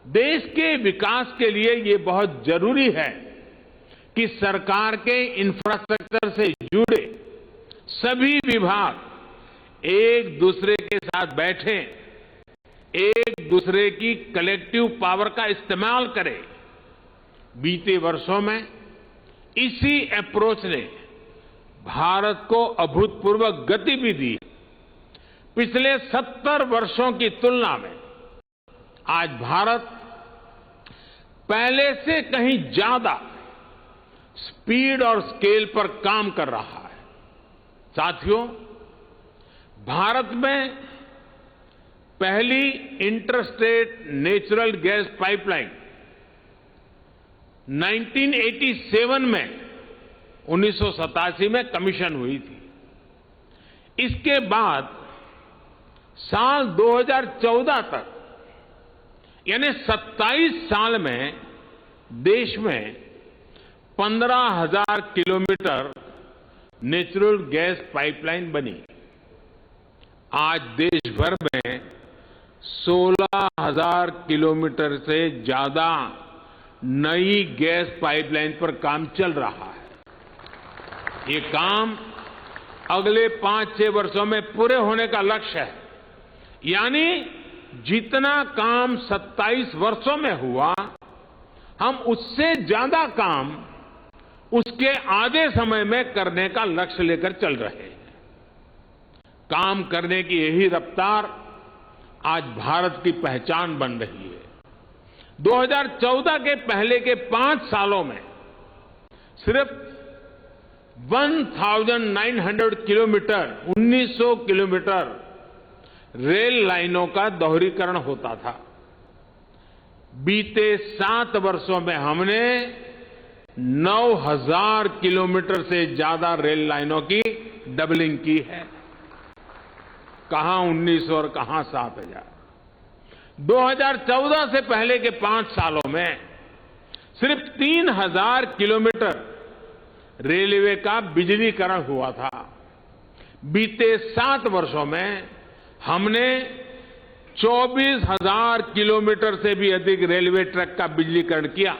देश के विकास के लिए ये बहुत जरूरी है कि सरकार के इंफ्रास्ट्रक्चर से जुड़े सभी विभाग एक दूसरे के साथ बैठें, एक दूसरे की कलेक्टिव पावर का इस्तेमाल करें। बीते वर्षों में इसी अप्रोच ने भारत को अभूतपूर्व गति भी दी। पिछले 70 वर्षों की तुलना में आज भारत पहले से कहीं ज्यादा स्पीड और स्केल पर काम कर रहा है। साथियों, भारत में पहली इंटरस्टेट नेचुरल गैस पाइपलाइन 1987 में 1987 में कमीशन हुई थी। इसके बाद साल 2014 तक यानी 27 साल में देश में 15,000 किलोमीटर नेचुरल गैस पाइपलाइन बनी। आज देश भर में 16,000 किलोमीटर से ज्यादा नई गैस पाइपलाइन पर काम चल रहा है। ये काम अगले 5-6 वर्षों में पूरे होने का लक्ष्य है। यानी जितना काम 27 वर्षों में हुआ, हम उससे ज्यादा काम उसके आधे समय में करने का लक्ष्य लेकर चल रहे हैं। काम करने की यही रफ्तार आज भारत की पहचान बन रही है। 2014 के पहले के 5 सालों में सिर्फ 1900 किलोमीटर 1900 किलोमीटर रेल लाइनों का दोहरीकरण होता था। बीते 7 वर्षों में हमने 9,000 किलोमीटर से ज्यादा रेल लाइनों की डबलिंग की है। कहां 1900 और कहां 7,000। 2014 से पहले के 5 सालों में सिर्फ 3,000 किलोमीटर रेलवे का बिजलीकरण हुआ था। बीते 7 वर्षों में हमने 24,000 किलोमीटर से भी अधिक रेलवे ट्रैक का बिजलीकरण किया।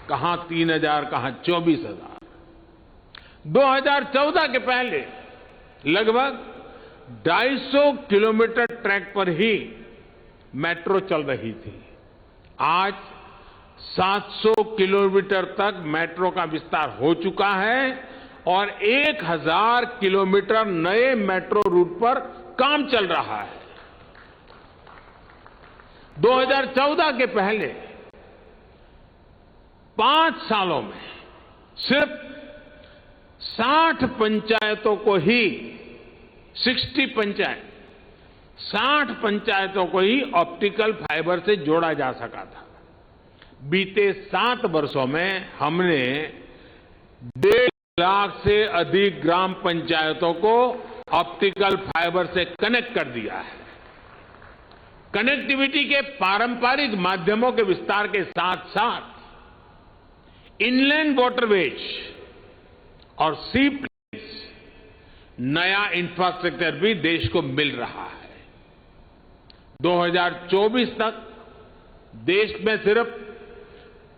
कहां 3,000, कहां 24,000। 2014 के पहले लगभग 250 किलोमीटर ट्रैक पर ही मेट्रो चल रही थी। आज 700 किलोमीटर तक मेट्रो का विस्तार हो चुका है और 1,000 किलोमीटर नए मेट्रो रूट पर काम चल रहा है। 2014 के पहले 5 सालों में सिर्फ 60 पंचायतों को ही 60 पंचायतों को ही ऑप्टिकल फाइबर से जोड़ा जा सका था। बीते 7 वर्षों में हमने 1.5 लाख से अधिक ग्राम पंचायतों को ऑप्टिकल फाइबर से कनेक्ट कर दिया है। कनेक्टिविटी के पारंपरिक माध्यमों के विस्तार के साथ साथ इनलैंड वाटरवेज और सी प्लेन्स नया इंफ्रास्ट्रक्चर भी देश को मिल रहा है। 2024 तक देश में सिर्फ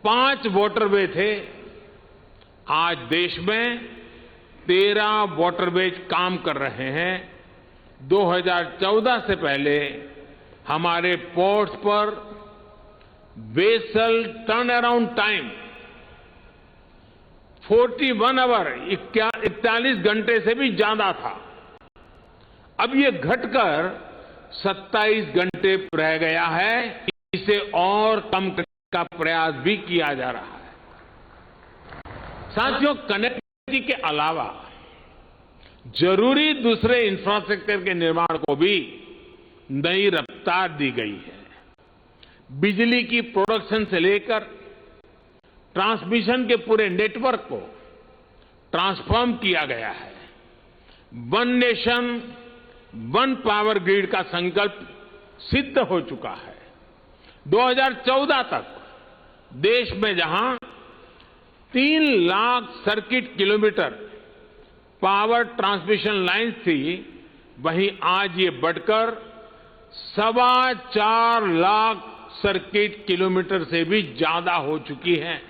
5 वाटरवे थे। आज देश में 13 वाटरवेज काम कर रहे हैं। 2014 से पहले हमारे पोर्ट्स पर vessel turnaround time 41 hour 41 घंटे से भी ज्यादा था। अब ये घटकर 27 घंटे रह गया है। इसे और कम करने का प्रयास भी किया जा रहा है। साथियों, कनेक्टिविटी के अलावा जरूरी दूसरे इंफ्रास्ट्रक्चर के निर्माण को भी नई रफ्तार दी गई है। बिजली की प्रोडक्शन से लेकर ट्रांसमिशन के पूरे नेटवर्क को ट्रांसफॉर्म किया गया है। One nation one power grid का संकल्प सिद्ध हो चुका है। 2014 तक देश में जहां 3 lakh circuit kilometre power transmission line थी, वहीं आज ये बढ़कर 4.25 लाख सर्किट किलोमीटर से भी ज्यादा हो चुकी है।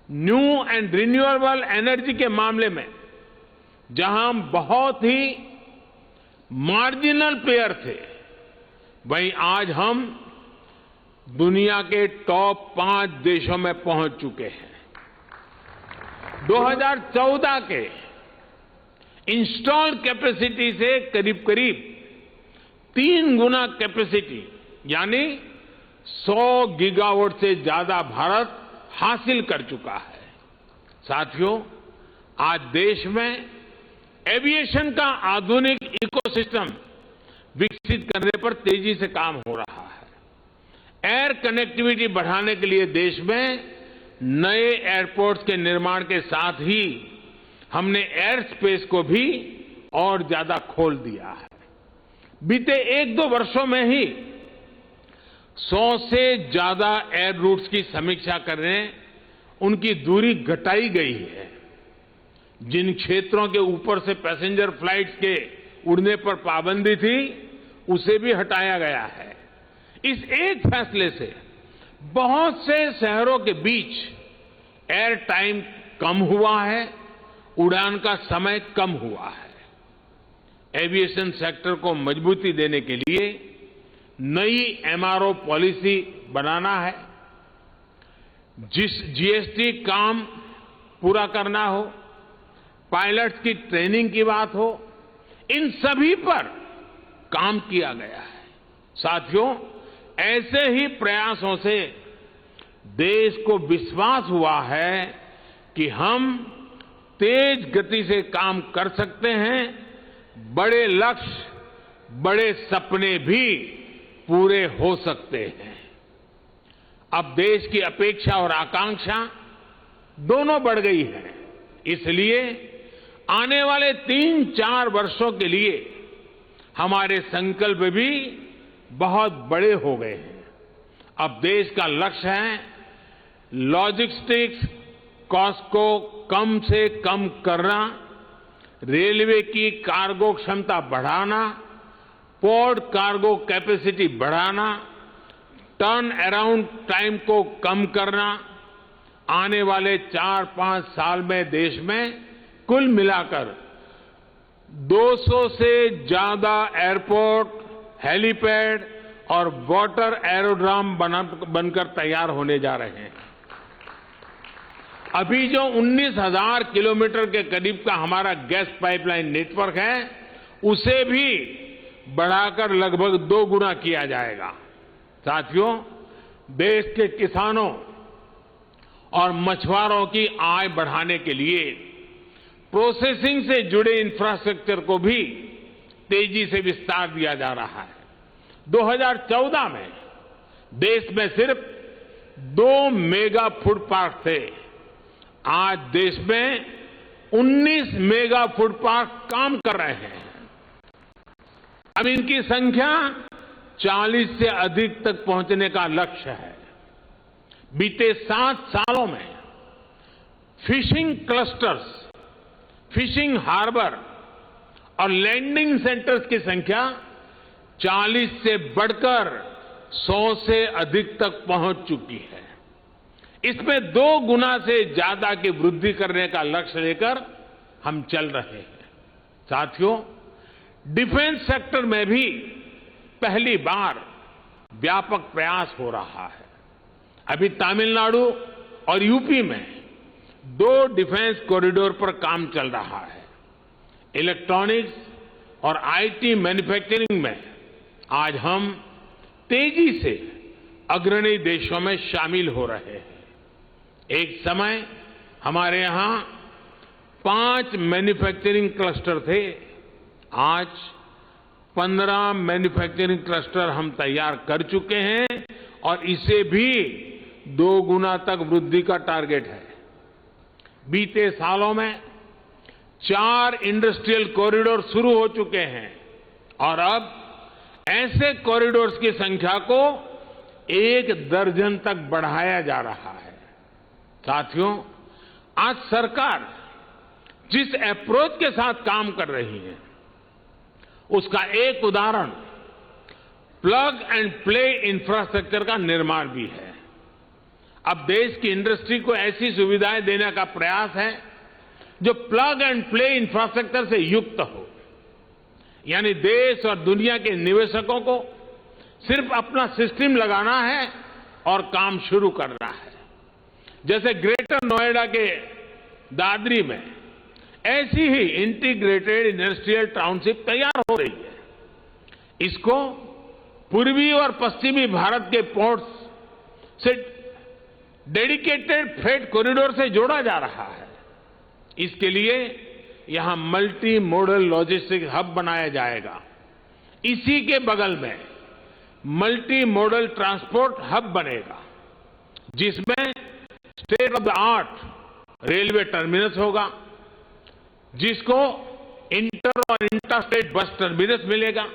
न्यू एंड रिन्यूएबल एनर्जी के मामले में जहां हम बहुत ही मार्जिनल प्लेयर थे, वहीं आज हम दुनिया के टॉप 5 देशों में पहुंच चुके हैं। 2014 के इंस्टॉल कैपेसिटी से करीब करीब 3 गुना कैपेसिटी यानी 100 गीगावाट से ज्यादा भारत हासिल कर चुका है। साथियों, आज देश में एविएशन का आधुनिक इकोसिस्टम विकसित करने पर तेजी से काम हो रहा है। एयर कनेक्टिविटी बढ़ाने के लिए देश में नए एयरपोर्ट्स के निर्माण के साथ ही हमने एयर स्पेस को भी और ज्यादा खोल दिया है। बीते 1-2 वर्षों में ही 100 से ज्यादा एयर रूट्स की समीक्षा करने उनकी दूरी घटाई गई है। जिन क्षेत्रों के ऊपर से पैसेंजर फ्लाइट्स के उड़ने पर पाबंदी थी, उसे भी हटाया गया है। इस एक फैसले से बहुत से शहरों के बीच एयर टाइम कम हुआ है, उड़ान का समय कम हुआ है। एविएशन सेक्टर को मजबूती देने के लिए नई एमआरओ पॉलिसी बनाना है। जिस जीएसटी काम पूरा करना हो, पायलट्स की ट्रेनिंग की बात हो, इन सभी पर काम किया गया है। साथियों, ऐसे ही प्रयासों से देश को विश्वास हुआ है कि हम तेज गति से काम कर सकते हैं, बड़े लक्ष्य, बड़े सपने भी पूरे हो सकते हैं। अब देश की अपेक्षा और आकांक्षा दोनों बढ़ गई है। इसलिए आने वाले 3-4 वर्षों के लिए हमारे संकल्प भी बहुत बड़े हो गए हैं। अब देश का लक्ष्य है लॉजिस्टिक्स कॉस्ट को कम से कम करना, रेलवे की कार्गो क्षमता बढ़ाना, पोर्ट कार्गो कैपेसिटी बढ़ाना, टर्न अराउंड टाइम को कम करना। आने वाले 4-5 साल में देश में कुल मिलाकर 200 से ज्यादा एयरपोर्ट, हेलीपैड और वाटर एरोड्रम बनकर तैयार होने जा रहे हैं। अभी जो 19,000 किलोमीटर के करीब का हमारा गैस पाइपलाइन नेटवर्क है, उसे भी बढ़ाकर लगभग 2 गुना किया जाएगा। साथियों, देश के किसानों और मछुआरों की आय बढ़ाने के लिए प्रोसेसिंग से जुड़े इंफ्रास्ट्रक्चर को भी तेजी से विस्तार दिया जा रहा है। 2014 में देश में सिर्फ 2 मेगा फूड पार्क थे। आज देश में 19 मेगा फूड पार्क काम कर रहे हैं। अब इनकी संख्या 40 से अधिक तक पहुंचने का लक्ष्य है। बीते 7 सालों में फिशिंग क्लस्टर्स, फिशिंग हार्बर और लैंडिंग सेंटर्स की संख्या 40 से बढ़कर 100 से अधिक तक पहुंच चुकी है। इसमें 2 गुना से ज्यादा की वृद्धि करने का लक्ष्य लेकर हम चल रहे हैं। साथियों, डिफेंस सेक्टर में भी पहली बार व्यापक प्रयास हो रहा है। अभी तमिलनाडु और यूपी में 2 डिफेंस कॉरिडोर पर काम चल रहा है। इलेक्ट्रॉनिक्स और आईटी मैन्युफैक्चरिंग में आज हम तेजी से अग्रणी देशों में शामिल हो रहे हैं। एक समय हमारे यहां 5 मैन्युफैक्चरिंग क्लस्टर थे। आज 15 मैन्युफैक्चरिंग क्लस्टर हम तैयार कर चुके हैं और इसे भी 2 गुना तक वृद्धि का टारगेट है। बीते सालों में 4 इंडस्ट्रियल कॉरिडोर शुरू हो चुके हैं और अब ऐसे कॉरिडोर्स की संख्या को 1 दर्जन तक बढ़ाया जा रहा है। साथियों, आज सरकार जिस अप्रोच के साथ काम कर रही है, उसका एक उदाहरण प्लग एंड प्ले इंफ्रास्ट्रक्चर का निर्माण भी है। अब देश की इंडस्ट्री को ऐसी सुविधाएं देने का प्रयास है जो प्लग एंड प्ले इंफ्रास्ट्रक्चर से युक्त हो, यानी देश और दुनिया के निवेशकों को सिर्फ अपना सिस्टम लगाना है और काम शुरू करना है। जैसे ग्रेटर नोएडा के दादरी में ऐसी ही इंटीग्रेटेड इंडस्ट्रियल टाउनशिप तैयार हो रही है। इसको पूर्वी और पश्चिमी भारत के पोर्ट्स से डेडिकेटेड फ्रेट कॉरिडोर से जोड़ा जा रहा है। इसके लिए यहां मल्टी मॉडल लॉजिस्टिक हब बनाया जाएगा। इसी के बगल में मल्टी मॉडल ट्रांसपोर्ट हब बनेगा, जिसमें state of the art railway terminus होगा, जिसको इंटर और इंटरस्टेट बस टर्मिनस मिलेगा,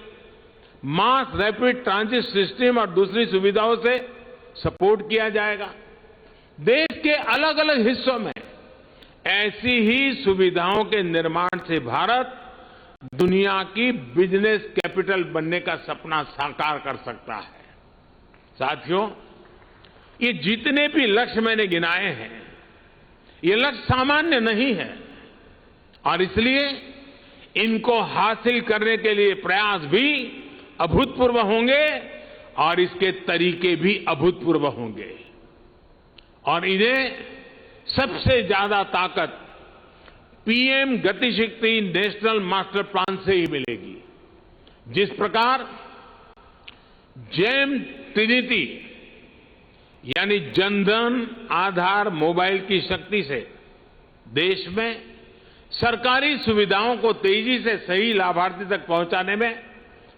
मास रैपिड ट्रांजिट सिस्टम और दूसरी सुविधाओं से सपोर्ट किया जाएगा। देश के अलग अलग हिस्सों में ऐसी ही सुविधाओं के निर्माण से भारत दुनिया की बिजनेस कैपिटल बनने का सपना साकार कर सकता है। साथियों, ये जितने भी लक्ष्य मैंने गिनाए हैं, ये लक्ष्य सामान्य नहीं है और इसलिए इनको हासिल करने के लिए प्रयास भी अभूतपूर्व होंगे और इसके तरीके भी अभूतपूर्व होंगे और इन्हें सबसे ज्यादा ताकत PM Gatishakti national master plan से ही मिलेगी। जिस प्रकार जेम ट्रिनिटी यानी जनधन आधार मोबाइल की शक्ति से देश में सरकारी सुविधाओं को तेजी से सही लाभार्थी तक पहुंचाने में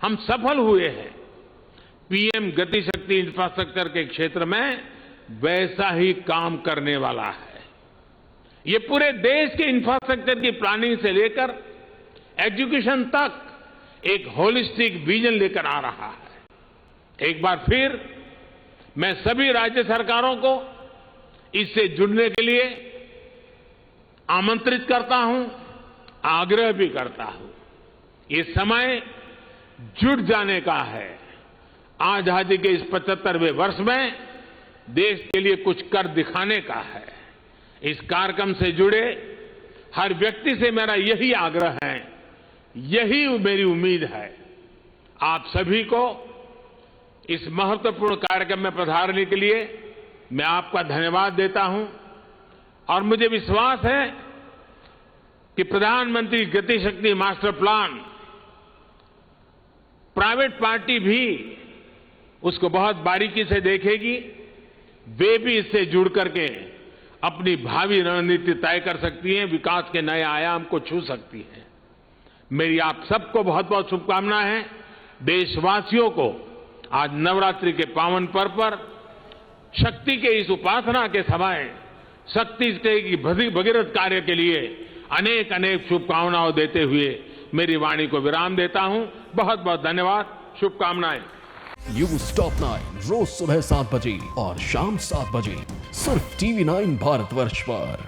हम सफल हुए हैं, पीएम गतिशक्ति इंफ्रास्ट्रक्चर के क्षेत्र में वैसा ही काम करने वाला है। ये पूरे देश के इंफ्रास्ट्रक्चर की प्लानिंग से लेकर एजुकेशन तक एक होलिस्टिक विजन लेकर आ रहा है। एक बार फिर मैं सभी राज्य सरकारों को इससे जुड़ने के लिए आमंत्रित करता हूं, आग्रह भी करता हूं। ये समय जुट जाने का है। आजादी के इस 75वें वर्ष में देश के लिए कुछ कर दिखाने का है। इस कार्यक्रम से जुड़े हर व्यक्ति से मेरा यही आग्रह है, यही मेरी उम्मीद है। आप सभी को इस महत्वपूर्ण कार्यक्रम में पधारने के लिए मैं आपका धन्यवाद देता हूं और मुझे विश्वास है कि प्रधानमंत्री Gatishakti master plan private party भी उसको बहुत बारीकी से देखेगी। वे भी इससे जुड़ करके अपनी भावी रणनीति तय कर सकती हैं, विकास के नए आयाम को छू सकती हैं। मेरी आप सबको बहुत बहुत शुभकामनाएं हैं। देशवासियों को आज नवरात्रि के पावन पर्व पर शक्ति के इस उपासना के समय शक्ति की भगीरथ कार्य के लिए अनेक अनेक शुभकामनाओं देते हुए मेरी वाणी को विराम देता हूं। बहुत बहुत धन्यवाद, शुभकामनाएं। न्यूज टॉप 9 रोज सुबह 7 बजे और शाम 7 बजे सिर्फ TV9 भारतवर्ष पर।